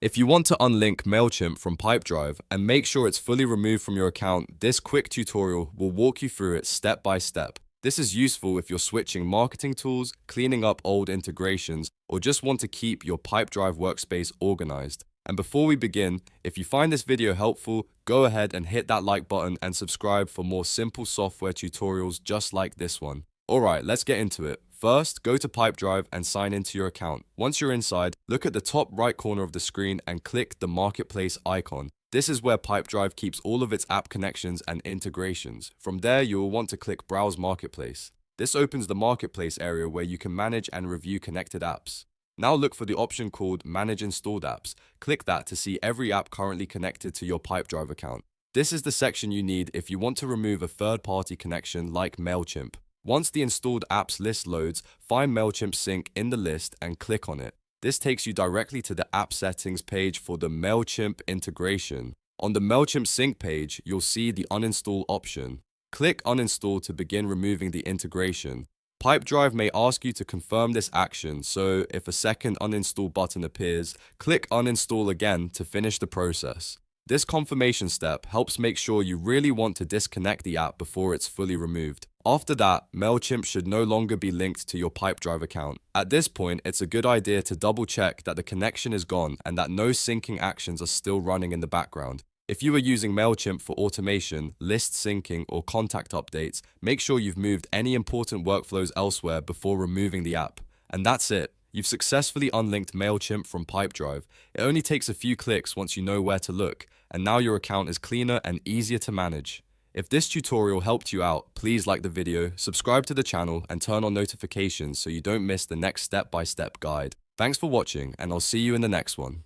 If you want to unlink Mailchimp from Pipedrive and make sure it's fully removed from your account, this quick tutorial will walk you through it step by step. This is useful if you're switching marketing tools, cleaning up old integrations, or just want to keep your Pipedrive workspace organized. And before we begin, if you find this video helpful, go ahead and hit that like button and subscribe for more simple software tutorials just like this one. Alright, let's get into it. First, go to Pipedrive and sign into your account. Once you're inside, look at the top right corner of the screen and click the Marketplace icon. This is where Pipedrive keeps all of its app connections and integrations. From there, you will want to click Browse Marketplace. This opens the Marketplace area where you can manage and review connected apps. Now look for the option called Manage Installed Apps. Click that to see every app currently connected to your Pipedrive account. This is the section you need if you want to remove a third-party connection like Mailchimp. Once the installed apps list loads, find Mailchimp Sync in the list and click on it. This takes you directly to the app settings page for the Mailchimp integration. On the Mailchimp Sync page, you'll see the Uninstall option. Click Uninstall to begin removing the integration. Pipedrive may ask you to confirm this action, so if a second uninstall button appears, click Uninstall again to finish the process. This confirmation step helps make sure you really want to disconnect the app before it's fully removed. After that, Mailchimp should no longer be linked to your Pipedrive account. At this point, it's a good idea to double check that the connection is gone and that no syncing actions are still running in the background. If you are using Mailchimp for automation, list syncing, or contact updates, make sure you've moved any important workflows elsewhere before removing the app. And that's it. You've successfully unlinked Mailchimp from Pipedrive. It only takes a few clicks once you know where to look, and now your account is cleaner and easier to manage. If this tutorial helped you out, please like the video, subscribe to the channel, and turn on notifications so you don't miss the next step-by-step guide. Thanks for watching, and I'll see you in the next one.